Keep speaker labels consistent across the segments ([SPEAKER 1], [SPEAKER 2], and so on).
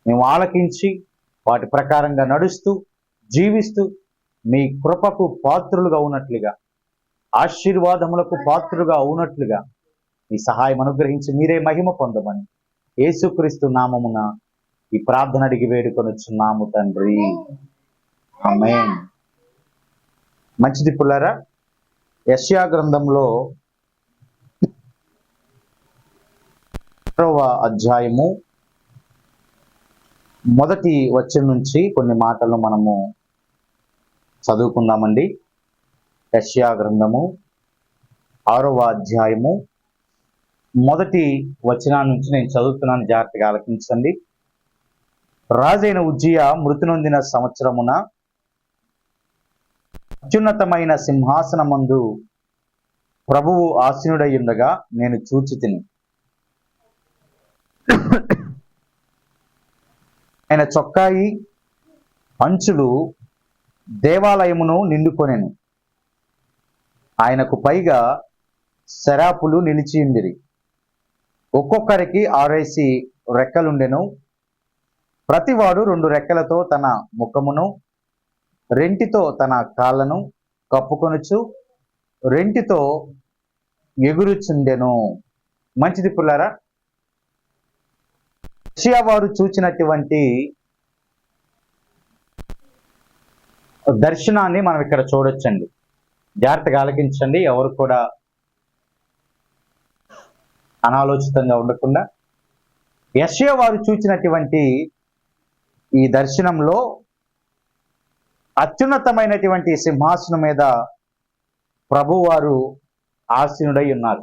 [SPEAKER 1] మేము ఆలకించి వాటి ప్రకారంగా నడుస్తూ జీవిస్తూ మీ కృపకు పాత్రులుగా ఉన్నట్లుగా, ఆశీర్వాదములకు పాత్రులుగా ఉన్నట్లుగా మీ సహాయం అనుగ్రహించి మీరే మహిమ పొందమని యేసుక్రీస్తు నామమున ఈ ప్రార్థన అడిగి వేడుకొనుచున్నాము తండ్రి, ఆమేన్. మంచిది పుల్లారా, యెషయా గ్రంథంలో 6వ అధ్యాయము మొదటి వచనం నుంచి కొన్ని మాటలు మనము చదువుకుందామండి. యెషయా గ్రంథము 6వ అధ్యాయము మొదటి వచనం నుంచి నేను చదువుతున్నాను, జాగ్రత్తగా ఆలకించండి. రాజైన ఉజ్జియా మృతి నొందిన సంవత్సరమున అత్యున్నతమైన సింహాసనమందు ప్రభువు ఆసీనుడై ఉండగా నేను చూచితిని. ఆయన చొక్కాయి అంచులు దేవాలయమును నిండుకొనెను. ఆయనకు పైగా శరాపులు నిలిచియుండిరి. ఒక్కొక్కరికి 6 రెక్కలుండెను. ప్రతివాడు 2 రెక్కలతో తన ముఖమును, రెంటితో తన కాళ్ళను కప్పుకొనుచు రెంటితో ఎగురుచుండెను. మంచిది పుల్లారా, యెషయా వారు చూచినటువంటి దర్శనాన్ని మనం ఇక్కడ చూడొచ్చండి. జాగ్రత్తగా ఆలకించండి, ఎవరు కూడా అనాలోచితంగా ఉండకుండా. యెషయా వారు చూచినటువంటి ఈ దర్శనంలో అత్యున్నతమైనటువంటి సింహాసనం మీద ప్రభువారు ఆసీనుడై ఉన్నారు.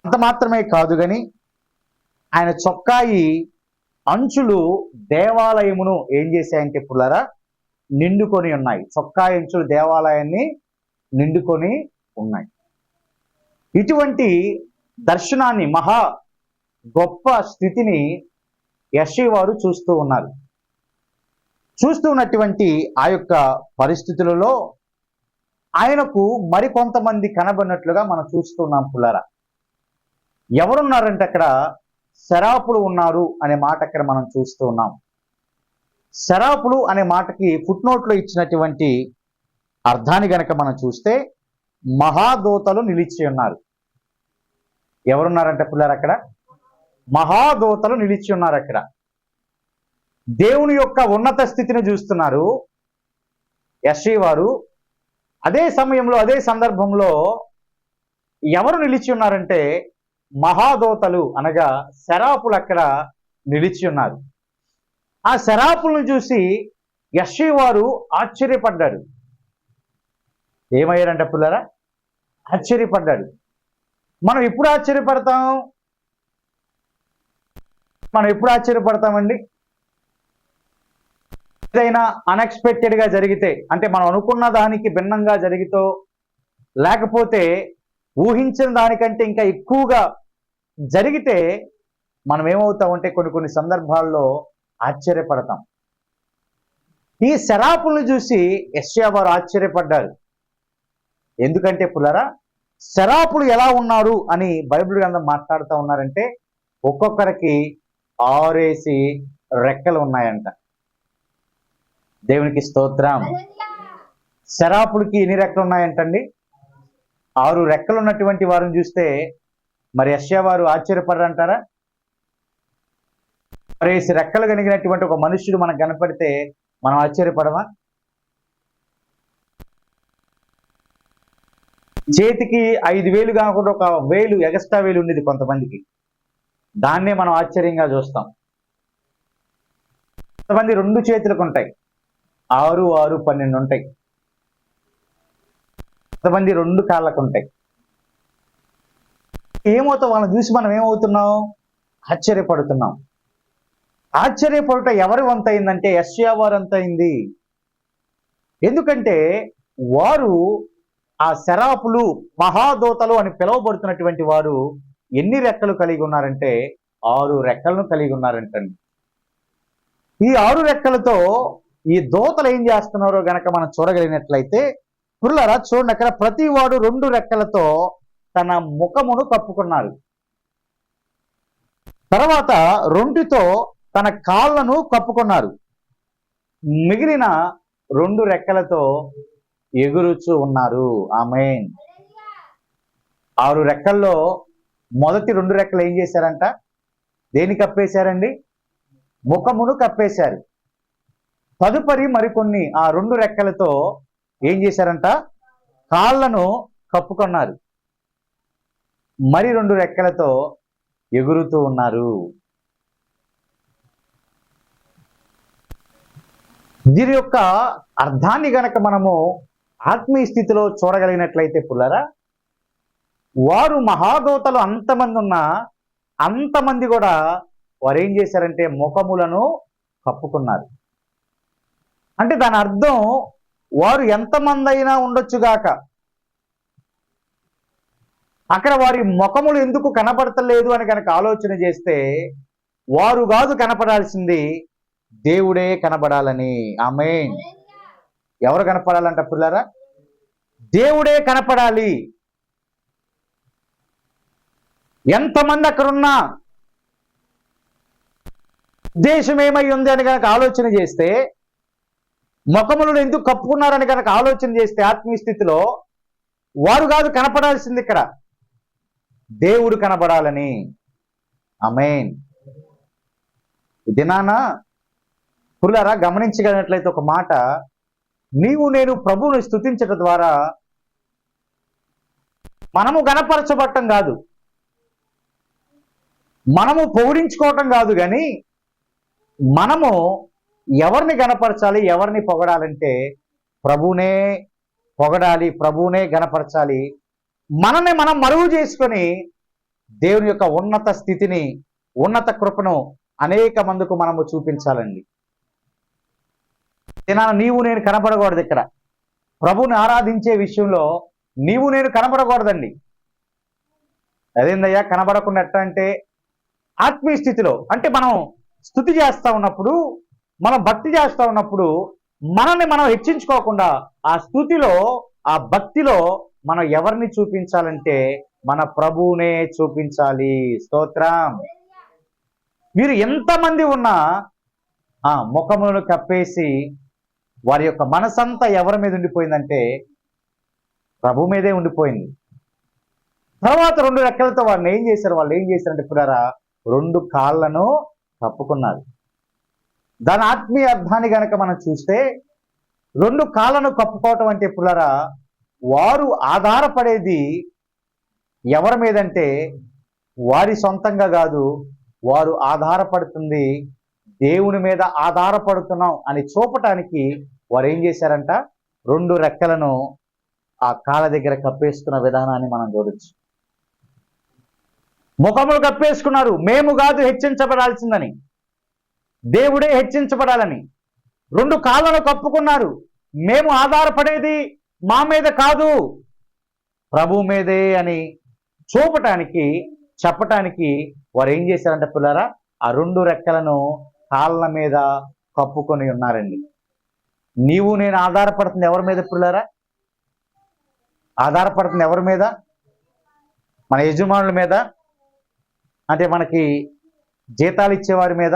[SPEAKER 1] అంత మాత్రమే కాదు గాని ఆయన చొక్కాయి అంచులు దేవాలయమును ఏం చేశాయంటే పుల్లారా, నిండుకొని ఉన్నాయి. చొక్కాయి అంచులు దేవాలయాన్ని నిండుకొని ఉన్నాయి. ఇటువంటి దర్శనాన్ని, మహా గొప్ప స్థితిని యెషయా వారు చూస్తూ ఉన్నారు. చూస్తూ ఉన్నటువంటి ఆ యొక్క పరిస్థితులలో ఆయనకు మరికొంతమంది కనబడినట్లుగా మనం చూస్తున్నాం పుల్లారా. ఎవరున్నారంటే అక్కడ శరాపులు ఉన్నారు అనే మాట అక్కడ మనం చూస్తూ ఉన్నాం. శరాపులు అనే మాటకి ఫుట్నోట్లో ఇచ్చినటువంటి అర్థాన్ని గనక మనం చూస్తే మహాదూతలు నిలిచి ఉన్నారు. ఎవరున్నారంటే పుల్లారా అక్కడ మహాదూతలు నిలిచి ఉన్నారు. అక్కడ దేవుని యొక్క ఉన్నత స్థితిని చూస్తున్నారు యెషయా వారు. అదే సమయంలో, అదే సందర్భంలో ఎవరు నిలిచి ఉన్నారంటే మహాదూతలు అనగా శరాపులు అక్కడ నిలిచి ఉన్నారు. ఆ శరాపులను చూసి యెషయా వారు ఆశ్చర్యపడ్డాడు. ఏమయ్యారంటే పుల్లారా, ఆశ్చర్యపడ్డాడు. మనం ఎప్పుడు ఆశ్చర్యపడతాం? మనం ఎప్పుడు ఆశ్చర్యపడతామండి? ఏదైనా అన్ఎక్స్పెక్టెడ్గా జరిగితే, అంటే మనం అనుకున్న దానికి భిన్నంగా జరిగితో, లేకపోతే ఊహించిన దానికంటే ఇంకా ఎక్కువగా జరిగితే మనం ఏమవుతామంటే కొన్ని సందర్భాల్లో ఆశ్చర్యపడతాం. ఈ శరాపులను చూసి యెషయా వారు ఆశ్చర్యపడ్డారు. ఎందుకంటే పుల్లారా, శరాపులు ఎలా ఉన్నారు అని బైబిల్ గ్రంథం మాట్లాడుతూ ఉన్నారంటే ఒక్కొక్కరికి 6 రెక్కలు ఉన్నాయంట. దేవునికి స్తోత్రం. శరాపులకి ఎన్ని రెక్కలు ఉన్నాయంటండి? 6 రెక్కలు ఉన్నటువంటి వారిని చూస్తే మరి యెషయా వారు ఆశ్చర్యపడరంటారా? 6 రెక్కలు కలిగినటువంటి ఒక మనుష్యుడు మనకు కనపడితే మనం ఆశ్చర్యపడమా? చేతికి 5 వేలు కాకుండా ఒక వేలు ఎగస్ట్రా వేలు ఉండేది కొంతమందికి, దాన్నే మనం ఆశ్చర్యంగా చూస్తాం. కొంతమంది 2 చేతులకు ఉంటాయి, 6, 6, 12 ఉంటాయి. కొంతమంది 2 కాళ్ళకు ఉంటాయి. ఏమవుతాం? వాళ్ళని చూసి మనం ఏమవుతున్నాం? ఆశ్చర్యపడుతున్నాం. ఆశ్చర్యపడుట ఎవరి వంత అయిందంటే యెషయా వారు అంత అయింది. ఎందుకంటే వారు ఆ శరాపులు, మహాదూతలు అని పిలువబడుతున్నటువంటి వారు ఎన్ని రెక్కలు కలిగి ఉన్నారంటే 6 రెక్కలను కలిగి ఉన్నారంటండి. ఈ 6 రెక్కలతో ఈ దూతలు ఏం చేస్తున్నారో గనక మనం చూడగలిగినట్లయితే పుల్లారా, చూడండి, అక్కడ ప్రతి వాడు 2 రెక్కలతో తన ముఖమును కప్పుకున్నారు. తర్వాత రెంటితో తన కాళ్ళను కప్పుకున్నారు. మిగిలిన 2 రెక్కలతో ఎగురుచూ ఉన్నారు. ఆమేన్. 6 రెక్కల్లో మొదటి 2 రెక్కలు ఏం చేశారంట? దేని కప్పేశారండి? ముఖమును కప్పేశారు. తదుపరి మరికొన్ని ఆ 2 రెక్కలతో ఏం చేశారంట? కాళ్ళను కప్పుకున్నారు. మరి 2 రెక్కలతో ఎగురుతూ ఉన్నారు. దీని యొక్క అర్థాన్ని గనక మనము ఆత్మీయ స్థితిలో చూడగలిగినట్లయితే పుల్లరా, వారు మహాదూతలు అంతమంది ఉన్నా అంతమంది కూడా వారు ఏం చేశారంటే ముఖములను కప్పుకున్నారు. అంటే దాని అర్థం వారు ఎంతమంది అయినా ఉండొచ్చుగాక, అక్కడ వారి ముఖములు ఎందుకు కనపడతలేదు అని కనుక ఆలోచన చేస్తే, వారు కాదు కనపడాల్సింది, దేవుడే కనపడాలని. ఆమేన్. ఎవరు కనపడాలంట పిల్లరా? దేవుడే కనపడాలి. ఎంతమంది అక్కడున్నా ఉద్దేశం ఏమై ఉంది అని కనుక ఆలోచన చేస్తే, ముఖములను ఎందుకు కప్పుకున్నారని కనుక ఆలోచన చేస్తే, ఆత్మీయ స్థితిలో వారు కాదు కనపడాల్సింది, ఇక్కడ దేవుడు కనపడాలని. ఆమేన్. దినాన పుల్లరా గమనించగలిగినట్లయితే ఒక మాట, నీవు నేను ప్రభువుని స్తుతించడం ద్వారా మనము గణపరచబడటం కాదు, మనము పొగిడించుకోవటం కాదు, కానీ మనము ఎవరిని గణపరచాలి, ఎవరిని పొగడాలంటే ప్రభువునే పొగడాలి, ప్రభువునే గణపరచాలి. మనల్ని మనం మరుగు చేసుకొని దేవుని యొక్క ఉన్నత స్థితిని, ఉన్నత కృపను అనేక మందికి మనము చూపించాలండి. నీవు నేను కనపడకూడదు. ఇక్కడ ప్రభువుని ఆరాధించే విషయంలో నీవు నేను కనపడకూడదండి. అదేందయ్యా కనబడకుండా ఎట్లా అంటే, ఆత్మీయ స్థితిలో అంటే మనం స్తుతి చేస్తా ఉన్నప్పుడు, మనం భక్తి చేస్తా ఉన్నప్పుడు మనల్ని మనం హెచ్చించుకోకుండా ఆ స్థుతిలో, ఆ భక్తిలో మనం ఎవరిని చూపించాలంటే మన ప్రభువునే చూపించాలి. స్తోత్రం. మీరు ఎంతమంది ఉన్నా ముఖములను కప్పేసి వారి యొక్క మనసంతా ఎవరి మీద ఉండిపోయిందంటే ప్రభు మీదే ఉండిపోయింది. తర్వాత 2 రెక్కలతో వాళ్ళు ఏం చేశారంటే పురారా, 2 కాళ్ళను కప్పుకున్నారు. దాని ఆత్మీయ అర్థాన్ని గనక మనం చూస్తే, 2 కాళ్ళను కప్పుకోవటం అంటే పురారా, వారు ఆధారపడేది ఎవరి మీదంటే వారి సొంతంగా కాదు, వారు ఆధారపడుతుంది దేవుని మీద ఆధారపడుతున్నాం అని చూపటానికి వారు ఏం చేశారంట? 2 రెక్కలను ఆ కాళ్ళ దగ్గర కప్పేసుకున్న విధానాన్ని మనం చూడొచ్చు. ముఖములు కప్పేసుకున్నారు. మేము కాదు హెచ్చించబడాల్సిందని, దేవుడే హెచ్చించబడాలని. 2 కాళ్ళను కప్పుకున్నారు. మేము ఆధారపడేది మా మీద కాదు, ప్రభు మీదే అని చూపటానికి, చెప్పటానికి వారు ఏం చేశారంటే పిల్లరా, ఆ 2 రెక్కలను కాళ్ళ మీద కప్పుకొని ఉన్నారండి. నీవు నేను ఆధారపడుతుంది ఎవరి మీద పిల్లరా? ఆధారపడుతుంది ఎవరి మీద? మన యజమానుల మీద, అంటే మనకి జీతాలు ఇచ్చేవారి మీద,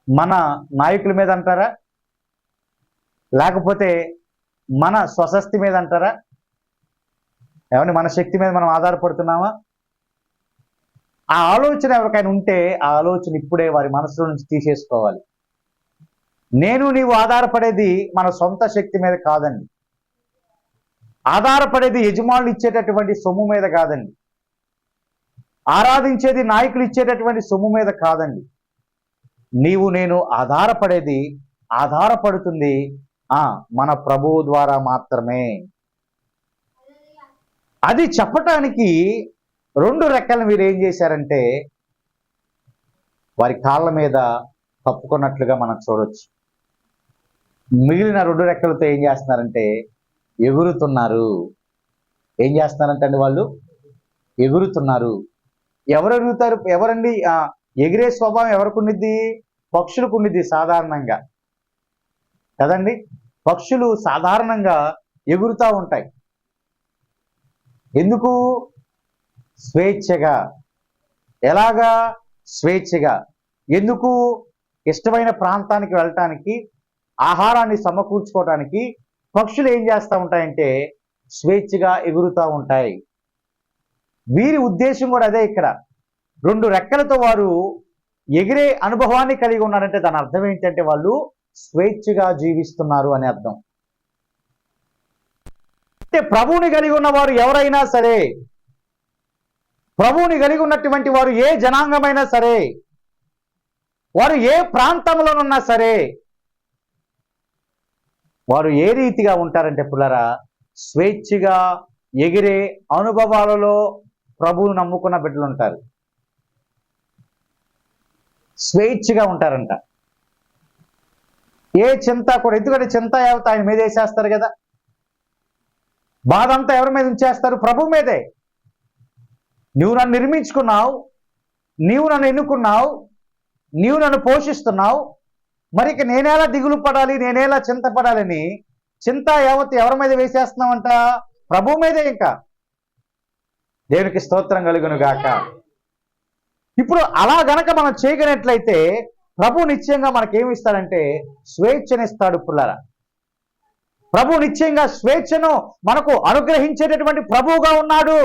[SPEAKER 1] మన నాయకుల మీద అంటారా? లేకపోతే మన స్వశక్తి మీద అంటారా? ఏమన్నా మన శక్తి మీద మనం ఆధారపడుతున్నామా? ఆ ఆలోచన ఎవరికైనా ఉంటే ఆ ఆలోచన ఇప్పుడే వారి మనసులో నుంచి తీసేసుకోవాలి. నేను నీవు ఆధారపడేది మన సొంత శక్తి మీద కాదండి, ఆధారపడేది యజమానులు ఇచ్చేటటువంటి సొమ్ము మీద కాదండి, ఆరాధించేది నాయకులు ఇచ్చేటటువంటి సొమ్ము మీద కాదండి. నీవు నేను ఆధారపడుతుంది మన ప్రభువు ద్వారా మాత్రమే. అది చెప్పటానికి 2 రెక్కలను వీరు ఏం చేశారంటే వారి కాళ్ళ మీద కప్పుకున్నట్లుగా మనం చూడొచ్చు. మిగిలిన 2 రెక్కలతో ఏం చేస్తున్నారంటే ఎగురుతున్నారు. ఏం చేస్తున్నారంటే అండి వాళ్ళు ఎగురుతున్నారు. ఎవరు ఎగురుతారు? ఎవరండి? ఎగిరే స్వభావం ఎవరికి ఉండిద్ది? పక్షులకు ఉండిద్ది సాధారణంగా కదండి. పక్షులు సాధారణంగా ఎగురుతూ ఉంటాయి. ఎందుకు? స్వేచ్ఛగా. ఎలాగా? స్వేచ్ఛగా. ఎందుకు? ఇష్టమైన ప్రాంతానికి వెళ్ళటానికి, ఆహారాన్ని సమకూర్చుకోవటానికి పక్షులు ఏం చేస్తూ ఉంటాయంటే స్వేచ్ఛగా ఎగురుతూ ఉంటాయి. వీరి ఉద్దేశం కూడా అదే. ఇక్కడ 2 రెక్కలతో వారు ఎగిరే అనుభవాన్ని కలిగి ఉన్నారంటే దాని అర్థం ఏంటంటే వాళ్ళు స్వేచ్ఛగా జీవిస్తున్నారు అని అర్థం. అంటే ప్రభువుని కలిగి ఉన్నవారు ఎవరైనా సరే, ప్రభువుని కలిగి ఉన్నటువంటి వారు ఏ జనాంగమైనా సరే, వారు ఏ ప్రాంతంలోనున్నా సరే, వారు ఏ రీతిగా ఉంటారంటే పుల్లరా, స్వేచ్ఛగా ఎగిరే అనుభవాలలో ప్రభువును నమ్ముకున్న బిడ్డలు ఉంటారు. స్వేచ్ఛగా ఉంటారంట. ఏ చింత కూడా, ఎందుకంటే చింత యావత్ ఆయన మీద వేసేస్తారు కదా. బాధ అంతా ఎవరి మీద ఉంచేస్తారు? ప్రభు మీదే. నువ్వు నన్ను నిర్మించుకున్నావు, నీవు నన్ను ఎన్నుకున్నావు, నీవు నన్ను పోషిస్తున్నావు, మరి ఇక నేనేలా దిగులు పడాలి, నేనేలా చింతపడాలని చింత యావత్ ఎవరి మీద వేసేస్తున్నావంట? ప్రభు మీదే. ఇంకా దేవునికి స్తోత్రం కలుగును గాక. ఇప్పుడు అలా గనక మనం చేయగలిగినట్లయితే ప్రభు నిశ్చయంగా మనకేమి ఇస్తాడంటే స్వేచ్ఛనిస్తాడు పుల్లరా. ప్రభు నిశ్చయంగా స్వేచ్ఛను మనకు అనుగ్రహించేటటువంటి ప్రభువుగా ఉన్నాడు.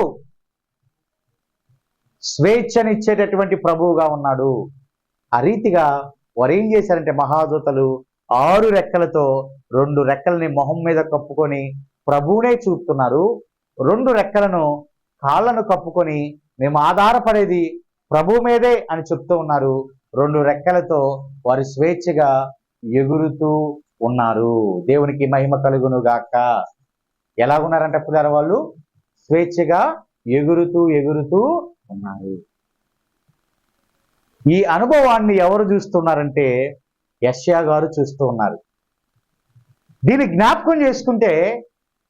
[SPEAKER 1] స్వేచ్ఛనిచ్చేటటువంటి ప్రభువుగా ఉన్నాడు. ఆ రీతిగా వారు ఏం చేశారంటే మహాదూతలు 6 రెక్కలతో 2 రెక్కలని మొహం మీద కప్పుకొని ప్రభువునే చూపుతున్నారు. 2 రెక్కలను కాళ్ళను కప్పుకొని మేము ఆధారపడేది ప్రభు మీదే అని చెప్తూ ఉన్నారు. 2 రెక్కలతో వారు స్వేచ్ఛగా ఎగురుతూ ఉన్నారు. దేవునికి మహిమ కలుగును గాక. ఎలాగున్నారంటే పిల్లల వాళ్ళు స్వేచ్ఛగా ఎగురుతూ ఎగురుతూ ఉన్నారు. ఈ అనుభవాన్ని ఎవరు చూస్తున్నారంటే యెషయా గారు చూస్తూ ఉన్నారు. దీన్ని జ్ఞాపకం చేసుకుంటే,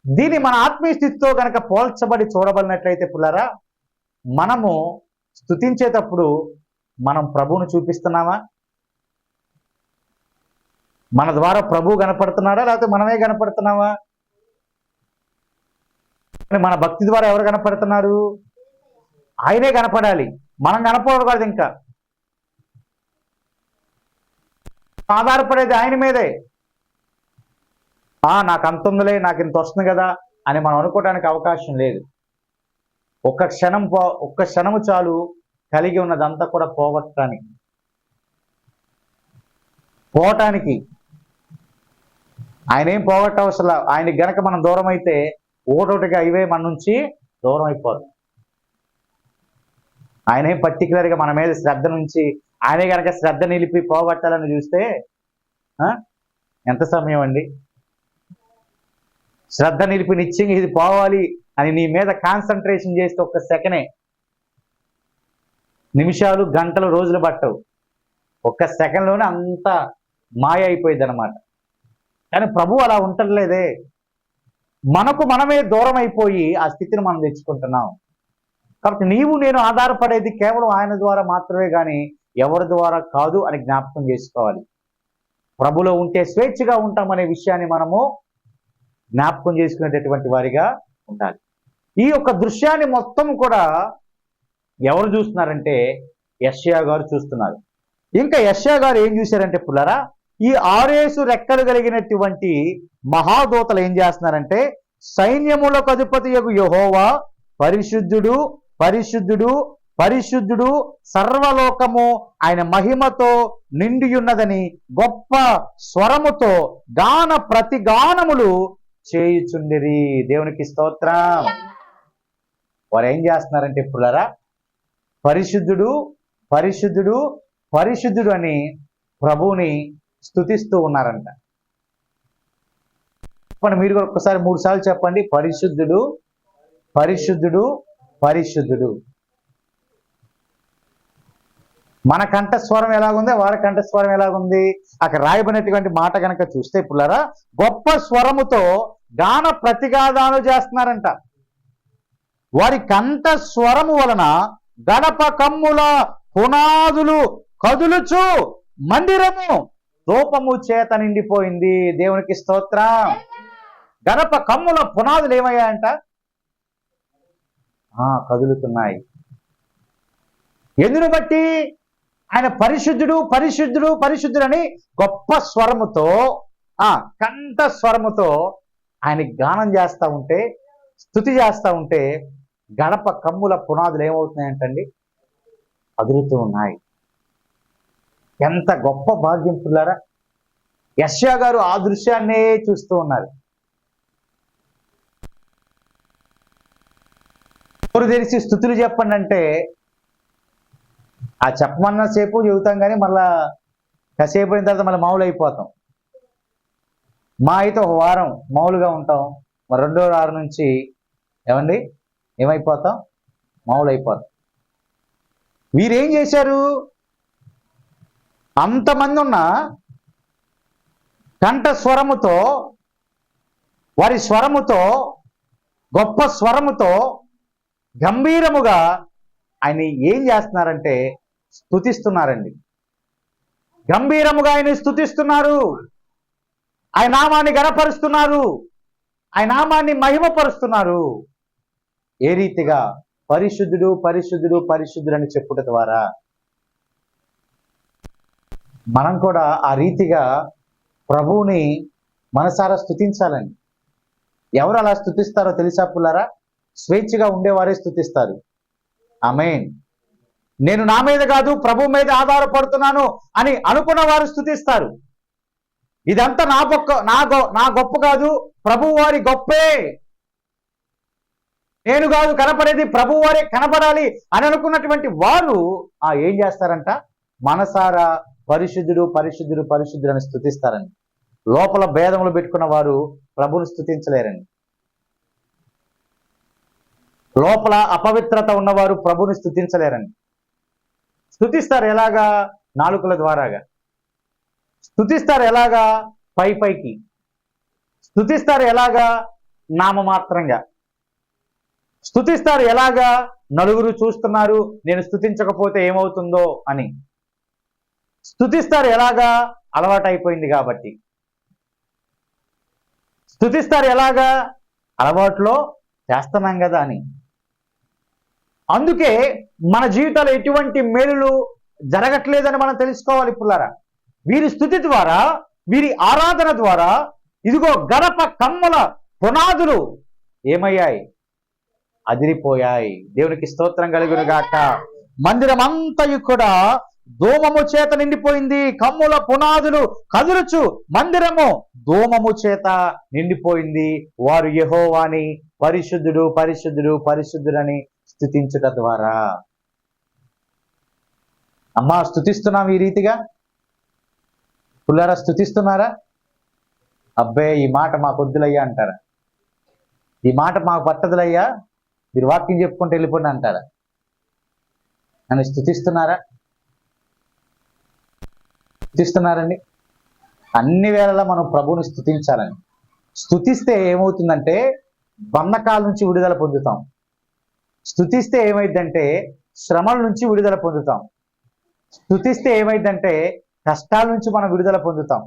[SPEAKER 1] దీన్ని మన ఆత్మీయ స్థితితో కనుక పోల్చబడి చూడబడినట్లయితే పుల్లరా, మనము స్తుతించేటప్పుడు మనం ప్రభువును చూపిస్తున్నామా? మన ద్వారా ప్రభు కనపడుతున్నాడా, లేకపోతే మనమే కనపడుతున్నామా? మన భక్తి ద్వారా ఎవరు కనపడుతున్నారు? ఆయనే కనపడాలి, మనం కనపడకూడదు. ఇంకా ఆధారపడేది ఆయన మీదే. నాకు అంత ఉందిలే, నాకు ఇంత వస్తుంది కదా అని మనం అనుకోవడానికి అవకాశం లేదు. ఒక్క క్షణము చాలు కలిగి ఉన్నదంతా కూడా పోవటానికి. ఆయన ఏం పోగొట్టవసరం. ఆయనకి గనక మనం దూరం అయితే ఒకటొకటిగా ఇవే మన నుంచి దూరం అయిపోతుంది. ఆయన ఏం పర్టికులర్గా మన మీద శ్రద్ధ నుంచి ఆయనే కనుక శ్రద్ధ నిలిపి పోగొట్టాలని చూస్తే ఎంత సమయం అండి? శ్రద్ధ నిలిపి నిశ్చయంగా ఇది పోవాలి అని నీ మీద కాన్సన్ట్రేషన్ చేస్తే ఒక్క సెకనే, నిమిషాలు గంటలు రోజులు పట్టవు. ఒక్క సెకండ్లోనే అంత మాయ అయిపోయింది అనమాట. కానీ ప్రభు అలా ఉండట్లేదే. మనకు మనమే దూరం అయిపోయి ఆ స్థితిని మనం తెచ్చుకుంటున్నాం. కాబట్టి నీవు నేను ఆధారపడేది కేవలం ఆయన ద్వారా మాత్రమే కానీ ఎవరి ద్వారా కాదు అని జ్ఞాపకం చేసుకోవాలి. ప్రభులో ఉంటే స్వేచ్ఛగా ఉంటామనే విషయాన్ని మనము జ్ఞాపకం చేసుకునేటటువంటి వారిగా ఉండాలి. ఈ యొక్క దృశ్యాన్ని మొత్తం కూడా ఎవరు చూస్తున్నారంటే యెషయా గారు చూస్తున్నారు. ఇంకా యెషయా గారు ఏం చూశారంటే పుల్లరా, ఈ 6 రెక్కలు కలిగినటువంటి మహాదూతలు ఏం చేస్తున్నారంటే సైన్యములకు అధిపతియగు యెహోవా పరిశుద్ధుడు పరిశుద్ధుడు పరిశుద్ధుడు, సర్వలోకము ఆయన మహిమతో నిండియున్నదని గొప్ప స్వరముతో గాన ప్రతిగానములు చేయుచుండిరి. దేవునికి స్తోత్రం. వారు ఏం చేస్తున్నారంటే పుల్లరా, పరిశుద్ధుడు పరిశుద్ధుడు పరిశుద్ధుడు అని ప్రభువుని స్తుతిస్తూ ఉన్నారంట. మీరు కూడా ఒక్కసారి 3 సార్లు చెప్పండి, పరిశుద్ధుడు పరిశుద్ధుడు పరిశుద్ధుడు. మన కంఠస్వరం ఎలాగుంది, వారి కంఠస్వరం ఎలాగుంది? అక్కడ రాయబడినటువంటి మాట కనుక చూస్తే పుల్లరా, గొప్ప స్వరముతో గాన ప్రతిగాదాలు చేస్తున్నారంట. వారి కంఠస్వరము వలన గడప కమ్ముల పునాదులు కదులుచు మందిరము రూపము చేత నిండిపోయింది. దేవునికి స్తోత్రం. గడప కమ్ముల పునాదులు ఏమయ్యాయంట? కదులుతున్నాయి. ఎందును బట్టి? ఆయన పరిశుద్ధుడు పరిశుద్ధుడు పరిశుద్ధుడని గొప్ప స్వరముతో కంఠ స్వరముతో ఆయన గానం చేస్తూ ఉంటే, స్తుతి చేస్తూ ఉంటే గడప కమ్ముల పునాదులు ఏమవుతున్నాయంటండి? అదురుతూ ఉన్నాయి. ఎంత గొప్ప భాగ్యం పిల్లారా! యెషయా గారు ఆ దృశ్యాన్నే చూస్తూ ఉన్నారు. నోరు తెరిచి స్తుతులు చెప్పండి అంటే ఆ చెప్పమన్న సేపు చెబుతాం, కానీ మళ్ళా కాసేపు అయిన తర్వాత మళ్ళీ మామూలు అయిపోతాం. మా అయితే ఒక వారం మామూలుగా ఉంటాం, మరి రెండో వారం నుంచి ఏమండి ఏమైపోతాం? మామూలు అయిపోతాం. వీరేం చేశారు? అంతమంది ఉన్న కంఠ స్వరముతో, వారి స్వరముతో, గొప్ప స్వరముతో గంభీరముగా ఆయన ఏం చేస్తున్నారంటే స్తుతిస్తున్నారండి. గంభీరముగా ఆయన స్తుతిస్తున్నారు, ఆయన నామాన్ని గణపరుస్తున్నారు, ఆయన నామాన్ని మహిమపరుస్తున్నారు. ఏ రీతిగా? పరిశుద్ధుడు పరిశుద్ధుడు పరిశుద్ధుడు అని చెప్పుట ద్వారా మనం కూడా ఆ రీతిగా ప్రభువుని మనసారా స్తుతించాలండి. ఎవరు అలా స్తుతిస్తారో తెలుసా పుల్లారా? స్వేచ్ఛగా ఉండేవారే స్తుతిస్తారు. ఆమేన్. నేను నా మీద కాదు ప్రభు మీద ఆధారపడుతున్నాను అని అనుకున్న వారు స్తుతిస్తారు. ఇదంతా నా గొప్ప కాదు, ప్రభు వారి గొప్పే, నేను కాదు కనపడేది, ప్రభు వారే కనపడాలి అని అనుకున్నటువంటి వారు ఏం చేస్తారంట? మనసారా పరిశుద్ధుడు పరిశుద్ధుడు పరిశుద్ధుడు అని స్తుతిస్తారండి. లోపల భేదములు పెట్టుకున్న వారు ప్రభుని స్తుతించలేరండి. లోపల అపవిత్రత ఉన్నవారు ప్రభుని స్తుతించలేరండి. స్తుతిస్తారు ఎలాగా? నాలుకల ద్వారాగా. స్తుతిస్తారు ఎలాగా? పైకి. స్తుతిస్తారు ఎలాగా? నామమాత్రంగా. స్తుతిస్తారు ఎలాగా? నలుగురు చూస్తున్నారు, నేను స్తుతించకపోతే ఏమవుతుందో అని. స్తుతిస్తారు ఎలాగా? అలవాటైపోయింది కాబట్టి. స్తుతిస్తారు ఎలాగా? అలవాట్లో చేస్తున్నాం కదా అని. అందుకే మన జీవితాలు ఎటువంటి మేలులు జరగట్లేదని మనం తెలుసుకోవాలి పుల్లారా. వీరి స్తుతి ద్వారా, వీరి ఆరాధన ద్వారా ఇదిగో గడప కమ్ముల పునాదులు ఏమయ్యాయి? అదిరిపోయాయి. దేవునికి స్తోత్రం కలుగును గాక. మందిరం అంతయు కూడా దోమము చేత నిండిపోయింది. కమ్ముల పునాదులు కదులుచు మందిరము దోమము చేత నిండిపోయింది. వారు యెహోవాని పరిశుద్ధుడు పరిశుద్ధుడు పరిశుద్ధుడని స్తుతించుట ద్వారా. అమ్మా, స్తుతిస్తున్నాం ఈ రీతిగా? పుల్లారా, స్తుతిస్తున్నారా? అబ్బే, ఈ మాట మాకు వద్దులయ్యా అంటారా? ఈ మాట మాకు పట్టదులయ్యా, మీరు వాక్యం చెప్పుకుంటూ వెళ్ళిపోండి అంటారా? నన్ను స్తుతిస్తున్నారా? స్తుతిస్తున్నారండి. అన్ని వేళలా మనం ప్రభువుని స్తుతించాలని. స్తుతిస్తే ఏమవుతుందంటే బంధకాల నుంచి విడుదల పొందుతాం. స్తుతిస్తే ఏమైందంటే శ్రమల నుంచి విడుదల పొందుతాం. స్తుతిస్తే ఏమైందంటే కష్టాల నుంచి మనం విడుదల పొందుతాం.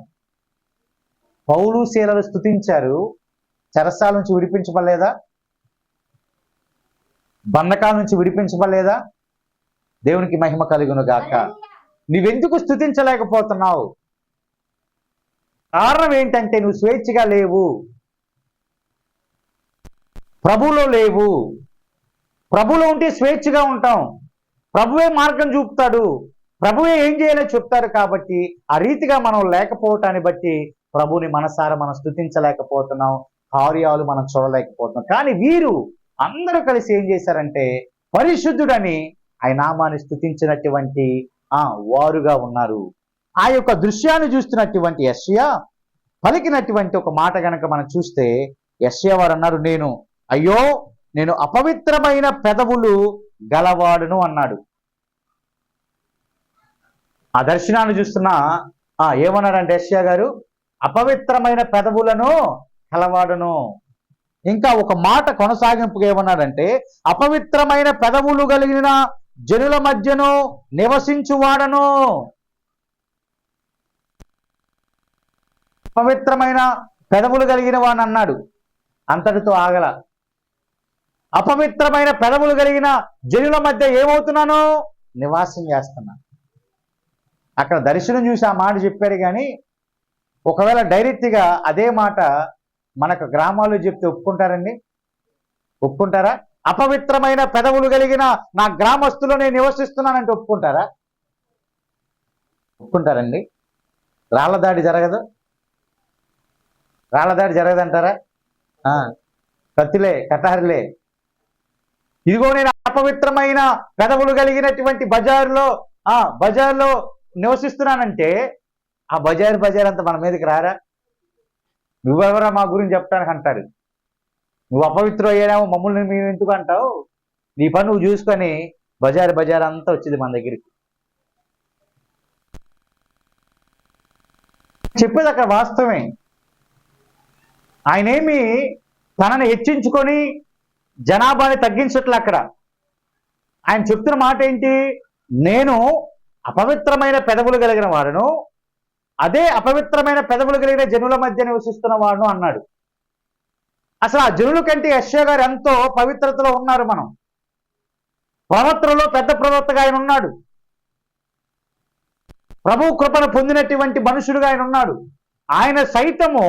[SPEAKER 1] పౌలు శీలలు స్తుతించారు, చెరసాల నుంచి విడిపించబడలేదా? బంధకాల నుంచి విడిపించబడలేదా? దేవునికి మహిమ కలుగును గాక. నువ్వెందుకు స్తుతించలేకపోతున్నావు? కారణం ఏంటంటే నువ్వు స్వేచ్ఛగా లేవు, ప్రభువులో లేవు. ప్రభువులో ఉంటే స్వేచ్ఛగా ఉంటాం. ప్రభువే మార్గం చూపుతాడు, ప్రభువే ఏం చేయాలో చెప్తారు. కాబట్టి ఆ రీతిగా మనం లేకపోవటాన్ని బట్టి ప్రభువుని మనసారా మనం స్తుతించలేకపోతున్నాం, కార్యాలు మనం చూడలేకపోతున్నాం. కానీ వీరు అందరూ కలిసి ఏం చేశారంటే పరిశుద్ధుడని ఆయన నామాన్ని స్తుతించినటువంటి వారుగా ఉన్నారు. ఆ యొక్క దృశ్యాన్ని చూస్తున్నటువంటి యెషయా పలికినటువంటి ఒక మాట గనక మనం చూస్తే, యెషయా వారు అన్నారు, నేను అపవిత్రమైన పెదవులు గలవాడును అన్నాడు. ఆ దర్శనాన్ని చూస్తున్నా ఏమన్నాడంటే యెషయా గారు, అపవిత్రమైన పెదవులను కలవాడును. ఇంకా ఒక మాట కొనసాగింపుగా ఏమన్నాడంటే, అపవిత్రమైన పెదవులు కలిగిన జనుల మధ్యను నివసించువాడను. అపవిత్రమైన పెదవులు కలిగిన వాడు అన్నాడు, అంతటితో ఆగల. అపవిత్రమైన పెదవులు కలిగిన జనుల మధ్య ఏమవుతున్నాను? నివాసం చేస్తున్నా. అక్కడ దర్శనం చూసి ఆ మాట చెప్పారు కానీ ఒకవేళ డైరెక్ట్గా అదే మాట మనకు గ్రామాల్లో చెప్తే ఒప్పుకుంటారండి? ఒప్పుకుంటారా? అపవిత్రమైన పెదవులు కలిగిన నా గ్రామస్తులు నేను నివసిస్తున్నానంటే ఒప్పుకుంటారా? ఒప్పుకుంటారండి? రాళ్ల దాడి జరగదు? రాళ్ల దాడి జరగదంటారా? కత్తిలే, కటారులే. ఇదిగో నేను అపవిత్రమైన పెదవులు కలిగినటువంటి బజార్లో నివసిస్తున్నానంటే ఆ బజార్ అంతా మన మీదకి రారా? నువ్వెవరా మా గురించి చెప్పడానికి అంటారు. నువ్వు అపవిత్రం అయ్యానేమో మమ్మల్ని మేము ఎందుకు అంటావు? నీ పని నువ్వు చూసుకొని బజార్ అంతా వచ్చింది మన దగ్గరికి. చెప్పేది అక్కడ వాస్తవమే. ఆయనేమి తనని హెచ్చించుకొని జనాభాని తగ్గించట్లే. అక్కడ ఆయన చెప్తున్న మాట ఏంటి? నేను అపవిత్రమైన పెదవులు కలిగిన వాడును, అదే అపవిత్రమైన పెదవులు కలిగిన జనుల మధ్య నివసిస్తున్న వాడును అన్నాడు. అసలు ఆ జనుల కంటే యెషయా గారు ఎంతో పవిత్రతలో ఉన్నారు. మనం ప్రవక్తలలో పెద్ద ప్రవక్తగా ఆయన ఉన్నాడు. ప్రభు కృపను పొందినటువంటి మనుషుడుగా ఆయన ఉన్నాడు. ఆయన సైతము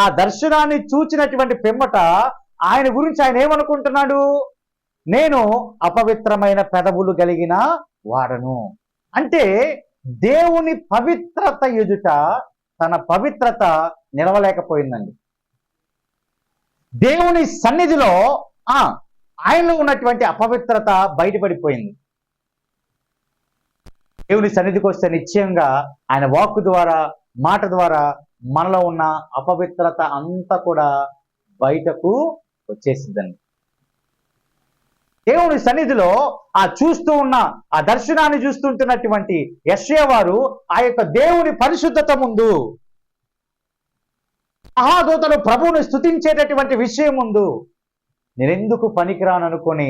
[SPEAKER 1] ఆ దర్శనాన్ని చూచినటువంటి పిమ్మట ఆయన గురించి ఆయన ఏమనుకుంటున్నాడు? నేను అపవిత్రమైన పెదవులు కలిగిన వాడను. అంటే దేవుని పవిత్రత ఎదుట తన పవిత్రత నిలవలేకపోయిందండి. దేవుని సన్నిధిలో ఆయనలో ఉన్నటువంటి అపవిత్రత బయటపడిపోయింది. దేవుని సన్నిధికి వస్తే నిశ్చయంగా ఆయన వాక్కు ద్వారా, మాట ద్వారా మనలో ఉన్న అపవిత్రత అంతా కూడా బయటకు వచ్చేసిందండి. దేవుని సన్నిధిలో చూస్తూ ఉన్న ఆ దర్శనాన్ని చూస్తుంటున్నటువంటి యెషయా వారు ఆ యొక్క దేవుని పరిశుద్ధత ముందు, మహాదూతలు ప్రభువుని స్తుతించేటటువంటి విషయం ముందు నేనెందుకు పనికిరాను అనుకొని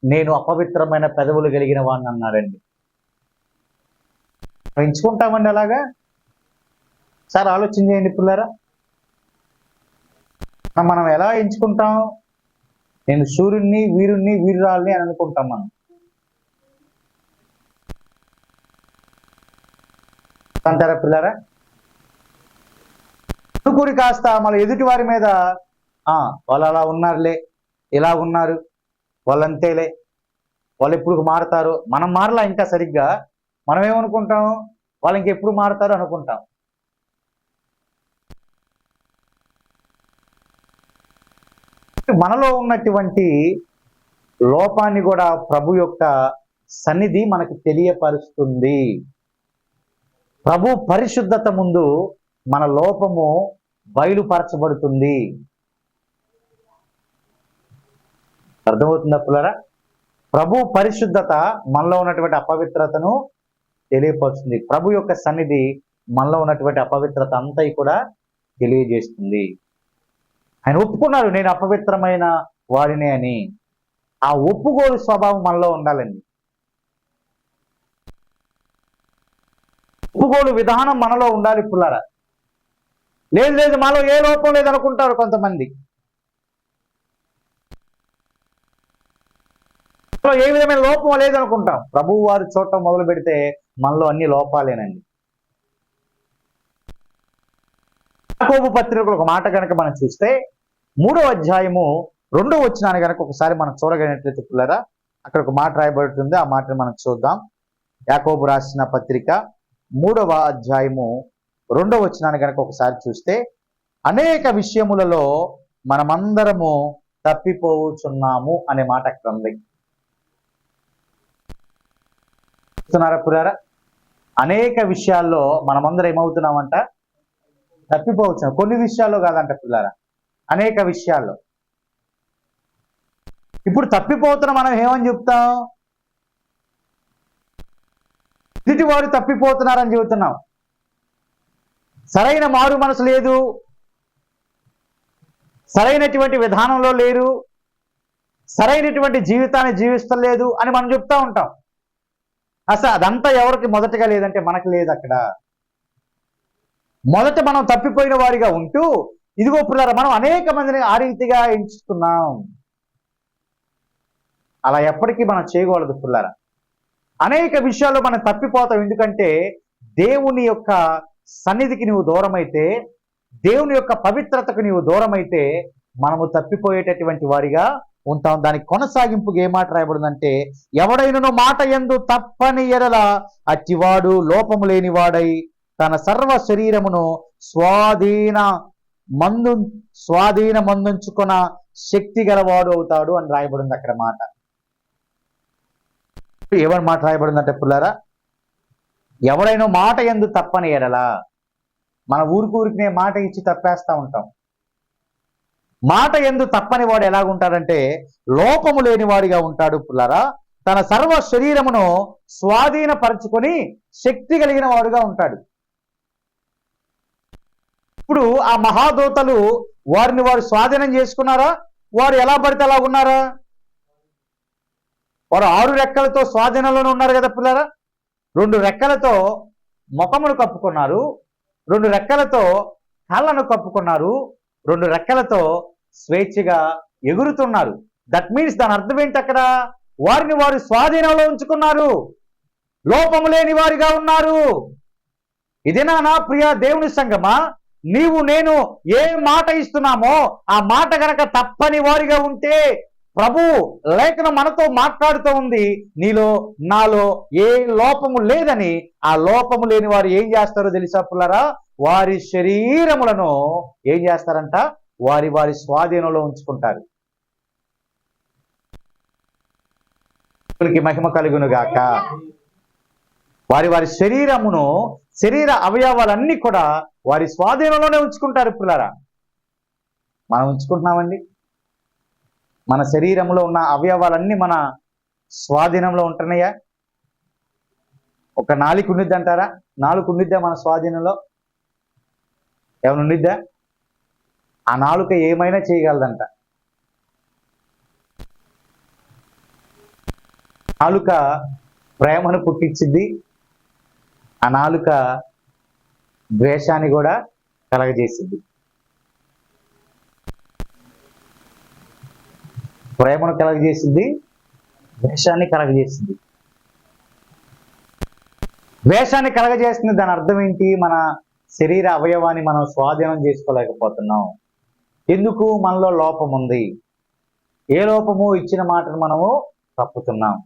[SPEAKER 1] నేను అపవిత్రమైన పెదవులు కలిగిన వాడిని అన్నాడండి. ఎంచుకుంటామండి అలాగా? సార్ ఆలోచన చేయండి పిల్లరా. మనం ఎలా ఎంచుకుంటాం? నేను సూర్యుడిని, వీరుణ్ణి, వీరురాల్ని అని అనుకుంటాం. మనం అంటారా పిల్లరా? అనుకుని కాస్త మన ఎదుటి వారి మీద వాళ్ళు అలా ఉన్నారులే, ఇలా ఉన్నారు, వాళ్ళంతేలే, వాళ్ళు ఎప్పుడు మారుతారు, మనం మారలా ఇంకా సరిగ్గా. మనం ఏమనుకుంటాం? వాళ్ళు ఇంకెప్పుడు మారుతారు అనుకుంటాం. మనలో ఉన్నటువంటి లోపాన్ని కూడా ప్రభు యొక్క సన్నిధి మనకు తెలియపరుస్తుంది. ప్రభు పరిశుద్ధత ముందు మన లోపము బయలుపరచబడుతుంది. అర్థమవుతుందా పిల్లరా? ప్రభు పరిశుద్ధత మనలో ఉన్నటువంటి అపవిత్రతను తెలియపరుస్తుంది. ప్రభు యొక్క సన్నిధి మనలో ఉన్నటువంటి అపవిత్రత అంతా కూడా తెలియజేస్తుంది. ఆయన ఒప్పుకున్నారు, నేను అపవిత్రమైన వాడిని అని. ఆ ఒప్పుకోలు స్వభావం మనలో ఉండాలండి. ఒప్పుకోలు విధానం మనలో ఉండాలి పిల్లరా. లేదు మాలో ఏ లోపం లేదనుకుంటారు కొంతమంది. ఏ విధమైన లోపం లేదనుకుంటాం. ప్రభువు వారు చూడటం మొదలు పెడితే మనలో అన్ని లోపాలేనండి. యాకోబు పత్రికలో ఒక మాట కనుక మనం చూస్తే 3వ అధ్యాయము 2వ వచనాన్ని కనుక ఒకసారి మనం చూడగలిగినట్లయితే పిల్లరా, అక్కడ ఒక మాట రాయబడుతుంది. ఆ మాటను మనం చూద్దాం. యాకోబు రాసిన పత్రిక 3వ అధ్యాయము 2వ వచనాన్ని కనుక ఒకసారి చూస్తే, అనేక విషయములలో మనమందరము తప్పిపోవుచున్నాము అనే మాట అక్కడ ఉంది. చూస్తున్నారా పురారా? అనేక విషయాల్లో మనమందరం ఏమవుతున్నామంట? తప్పిపోవచ్చున్నాం. కొన్ని విషయాల్లో కాదంట పిల్లారా, అనేక విషయాల్లో. ఇప్పుడు తప్పిపోతున్న మనం ఏమని చెప్తాం? ఎదుటి వారు తప్పిపోతున్నారని చెబుతున్నాం. సరైన మారు మనసు లేదు, సరైనటువంటి విధానంలో లేరు, సరైనటువంటి జీవితాన్ని జీవిస్తలేదు అని మనం చెప్తా ఉంటాం. అసలు అదంతా ఎవరికి మొదటగా లేదంటే మనకు లేదు. అక్కడ మొదట మనం తప్పిపోయిన వారిగా ఉంటూ, ఇదిగో పిల్లరా మనం అనేక మందిని ఆ రీతిగా ఎంచుకున్నాం. అలా ఎప్పటికీ మనం చేయకూడదు పిల్లరా. అనేక విషయాల్లో మనం తప్పిపోతాం. ఎందుకంటే దేవుని యొక్క సన్నిధికి నీవు దూరమైతే, దేవుని యొక్క పవిత్రతకు నీవు దూరమైతే మనము తప్పిపోయేటటువంటి వారిగా ఉంటాం. దానికి కొనసాగింపుగా ఏ మాట రాయబడిందంటే, ఎవడైనను మాట యందు తప్పని ఎడల అట్టివాడు లోపము లేనివాడై తన సర్వ శరీరమును స్వాధీన మందుంచుకున్న శక్తి గలవాడు అవుతాడు అని రాయబడింది అక్కడ మాట. ఏమని మాట రాయబడిందంటే పుల్లారా, ఎవడైనా మాట యందు తప్పని ఎడలా, మన ఊరినే మాట ఇచ్చి తప్పేస్తా ఉంటాం. మాట యందు తప్పని వాడు ఎలాగుంటాడంటే లోపము లేని వాడిగా ఉంటాడు పుల్లారా. తన సర్వ శరీరమును స్వాధీనపరచుకొని శక్తి కలిగిన వాడుగా ఉంటాడు. ఇప్పుడు ఆ మహాదూతలు వారిని వారు స్వాధీనం చేసుకున్నారా? వారు ఎలా పడితే అలా ఉన్నారా? వారు 6 రెక్కలతో స్వాధీనంలోనే ఉన్నారు కదా పిల్లరా. 2 రెక్కలతో ముఖమును కప్పుకున్నారు, 2 రెక్కలతో కాళ్ళను కప్పుకున్నారు, 2 రెక్కలతో స్వేచ్ఛగా ఎగురుతున్నారు. దట్ మీన్స్ దాని అర్థం ఏంటి? అక్కడ వారిని వారు స్వాధీనంలో ఉంచుకున్నారు, లోపము లేని వారిగా ఉన్నారు. ఇదేనా నా ప్రియ దేవుని సంగమా? నీవు నేను ఏ మాట ఇస్తున్నామో ఆ మాట గనక తప్పని వారిగా ఉంటే, ప్రభు లేఖనం మనతో మాట్లాడుతూ ఉంది, నీలో నాలో ఏ లోపము లేదని. ఆ లోపము లేని వారు ఏం చేస్తారో తెలుసా పుల్లారా? వారి శరీరములను ఏం చేస్తారంట? వారి వారి స్వాధీనంలో ఉంచుకుంటారు. మహిమ కలుగును గాక. వారి వారి శరీరమును, శరీర అవయవాలన్నీ కూడా వారి స్వాధీనంలోనే ఉంచుకుంటారు పుల్లారా. మనం ఉంచుకుంటున్నామండి? మన శరీరంలో ఉన్న అవయవాలన్నీ మన స్వాధీనంలో ఉంటున్నాయా? ఒక నాలుక ఉండిద్ది అంటారా? నాలుక ఉండిద్దా మన స్వాధీనంలో? ఏమైనా ఉండిద్దా? ఆ నాలుక ఏమైనా చేయగలదంట. నాలుక ప్రేమను పుట్టించింది, ఆ నాలుక ద్వేషాన్ని కూడా కలగజేసింది. ప్రేమను కలగజేసింది, ద్వేషాన్ని కలగజేసింది. ద్వేషాన్ని కలగజేస్తుంది. దాని అర్థం ఏంటి? మన శరీర అవయవాన్ని మనం స్వాధీనం చేసుకోలేకపోతున్నాం. ఎందుకు? మనలో లోపం ఉంది. ఏ లోపము? ఇచ్చిన మాటను మనము తప్పుతున్నాం.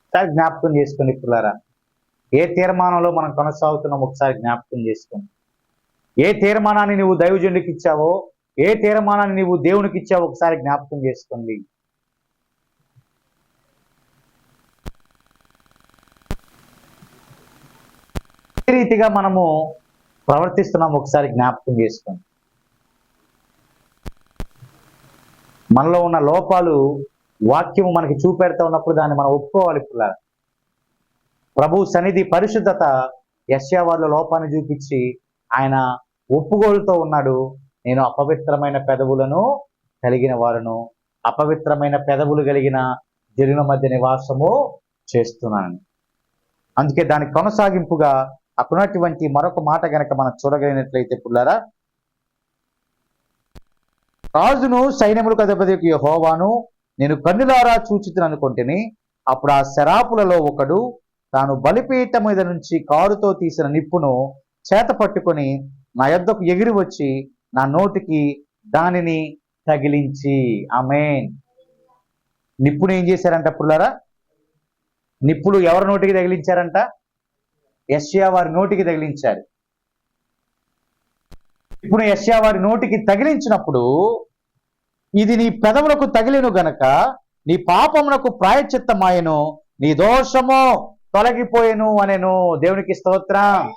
[SPEAKER 1] ఒకసారి జ్ఞాపకం చేసుకుని పిల్లరా, ఏ తీర్మానంలో మనం కొనసాగుతున్నాం ఒకసారి జ్ఞాపకం చేసుకోండి. ఏ తీర్మానాన్ని నువ్వు దైవజనుడికి ఇచ్చావో, ఏ తీర్మానాన్ని నువ్వు దేవునికి ఇచ్చావో ఒకసారి జ్ఞాపకం చేసుకోండి. ఏ రీతిగా మనము ప్రవర్తిస్తున్నాం ఒకసారి జ్ఞాపకం చేసుకోండి. మనలో ఉన్న లోపాలు వాక్యము మనకి చూపెడతా ఉన్నప్పుడు దాన్ని మనం ఒప్పుకోవాలి. పిల్లలు, ప్రభు సన్నిధి పరిశుద్ధత యెషయా వాళ్ళ లోపాన్ని చూపించి ఆయన ఒప్పుకోలుతో ఉన్నాడు. నేను అపవిత్రమైన పెదవులను కలిగిన వారును, అపవిత్రమైన పెదవులు కలిగిన జనుల మధ్య నివాసము చేస్తున్నాను. అందుకే దానికి కొనసాగింపుగా అక్కడున్నటువంటి మరొక మాట గనక మనం చూడగలిగినట్లయితే పుల్లారా, రాజును సైన్యములకు అధిపతికి యెహోవాను నేను కన్నులారా చూచితిని అనుకొంటిని. అప్పుడు ఆ శరాపులలో ఒకడు తాను బలిపీఠం మీద నుంచి కారుతో తీసిన నిప్పును చేత పట్టుకొని నా యొద్దకు ఎగిరి వచ్చి నా నోటికి దానిని తగిలించి. ఆమేన్. నిప్పును ఏం చేశారంట పుల్లారా? నిప్పులు ఎవరి నోటికి తగిలించారంట? యెషయా వారి నోటికి తగిలించారు. ఇప్పుడు యెషయా వారి నోటికి తగిలించినప్పుడు, ఇది నీ పెదవులకు తగిలిను గనక నీ పాపమునకు ప్రాయశ్చిత్తమాయెను, నీ దోషము తొలగిపోయెను అనెను. దేవునికి స్తోత్రం.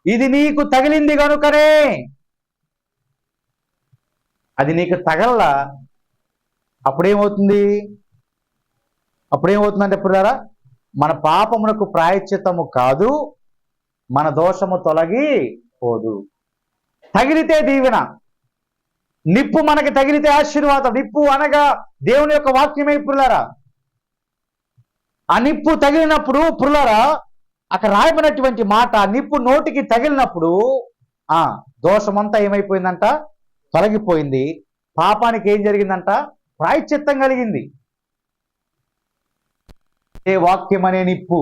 [SPEAKER 1] ఇది నీకు తగిలింది గనుకనే. అది నీకు తగలలా అప్పుడేమవుతుంది? అప్పుడేమవుతుందంటే పుల్లారా, మన పాపమునకు ప్రాయశ్చిత్తము కాదు, మన దోషము తొలగిపోదు. తగిలితే దీవెన, నిప్పు మనకి తగిలితే ఆశీర్వాదం. నిప్పు అనగా దేవుని యొక్క వాక్యమే పుల్లారా. ఆ నిప్పు తగిలినప్పుడు పుల్లారా, అక్కడ రాయబడినటువంటి మాట, నిప్పు నోటికి తగిలినప్పుడు దోషమంతా ఏమైపోయిందంట? తొలగిపోయింది. పాపానికి ఏం జరిగిందంట? ప్రాయశ్చిత్తం కలిగింది. ఏ వాక్యం అనే నిప్పు,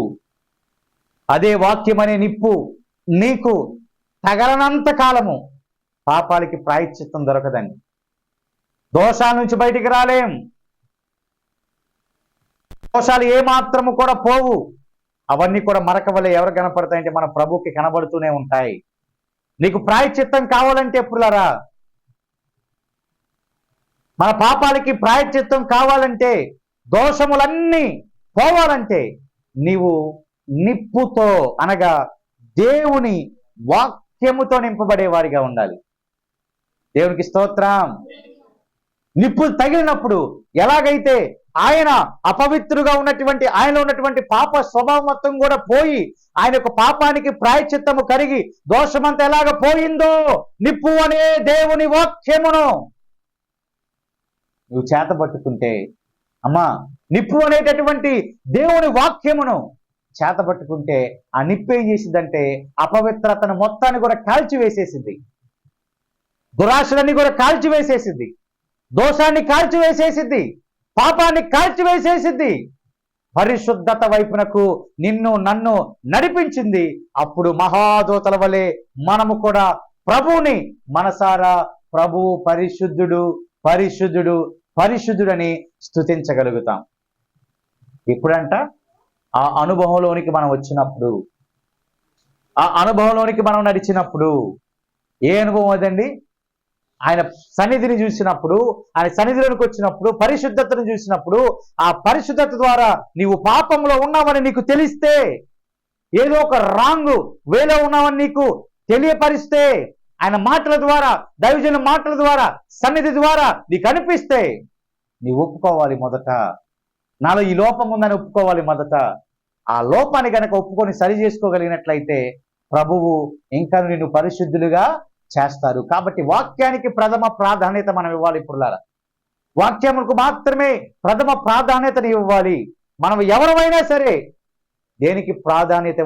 [SPEAKER 1] అదే వాక్యం అనే నిప్పు నీకు తగలనంత కాలము పాపాలకి ప్రాయశ్చిత్తం దొరకదండి. దోషాల నుంచి బయటికి రాలేం. దోషాలు ఏమాత్రము కూడా పోవు. అవన్నీ కూడా మరక వల్ల ఎవరు కనపడతాయంటే మన ప్రభుకి కనబడుతూనే ఉంటాయి. నీకు ప్రాయశ్చిత్తం కావాలంటే పుల్లారా, మన పాపాలకి ప్రాయశ్చిత్తం కావాలంటే, దోషములన్నీ పోవాలంటే నీవు నిప్పుతో అనగా దేవుని వాక్యముతో నింపబడేవారిగా ఉండాలి. దేవునికి స్తోత్రం. నిప్పు తగిలినప్పుడు ఎలాగైతే ఆయన అపవిత్రుగా ఉన్నటువంటి ఆయనలో ఉన్నటువంటి పాప స్వభావం మొత్తం కూడా పోయి ఆయన యొక్క పాపానికి ప్రాయశ్చిత్తము కరిగి దోషమంతా ఎలాగ పోయిందో, నిప్పు అనే దేవుని వాక్యమును నువ్వు చేత పట్టుకుంటే, అమ్మా నిప్పు అనేటటువంటి దేవుని వాక్యమును చేత పట్టుకుంటే ఆ నిప్పు ఏం చేసిందంటే అపవిత్రతను మొత్తాన్ని కూడా కాల్చివేసేసింది. దురాశలన్నీ కూడా కాల్చివేసేసింది. దోషాన్ని కాల్చివేసేసిద్ది. పాపాన్ని కాల్చివేసేసిద్ది. పరిశుద్ధత వైపునకు నిన్ను నన్ను నడిపించింది. అప్పుడు మహాదూతల వలె మనము కూడా ప్రభువుని మనసారా ప్రభు పరిశుద్ధుడు పరిశుద్ధుడు పరిశుద్ధుడని స్తుతించగలుగుతాం. ఎప్పుడంట? ఆ అనుభవంలోనికి మనం వచ్చినప్పుడు, ఆ అనుభవంలోనికి మనం నడిచినప్పుడు. ఏ అనుభవం అదండి? ఆయన సన్నిధిని చూసినప్పుడు, ఆయన సన్నిధిలోనికి వచ్చినప్పుడు, పరిశుద్ధతను చూసినప్పుడు, ఆ పరిశుద్ధత ద్వారా నీవు పాపంలో ఉన్నావని నీకు తెలిస్తే, ఏదో ఒక రాంగ్ వేలో ఉన్నావని నీకు తెలియపరిస్తే, ఆయన మాటల ద్వారా, దైవజన మాటల ద్వారా, సన్నిధి ద్వారా నీకు అనిపిస్తే నీవు ఒప్పుకోవాలి. మొదట నాలో ఈ లోపం ఉందని ఒప్పుకోవాలి. మొదట ఆ లోపాన్ని కనుక ఒప్పుకొని సరి చేసుకోగలిగినట్లయితే ప్రభువు ఇంకా నిన్ను పరిశుద్ధులుగా చేస్తారు. కాబట్టి వాక్యానికి ప్రథమ ప్రాధాన్యత మనం ఇవ్వాలి. పుల్లారా, వాక్యములకు మాత్రమే ప్రథమ ప్రాధాన్యతని ఇవ్వాలి. మనం ఎవరమైనా సరే దేనికి ప్రాధాన్యత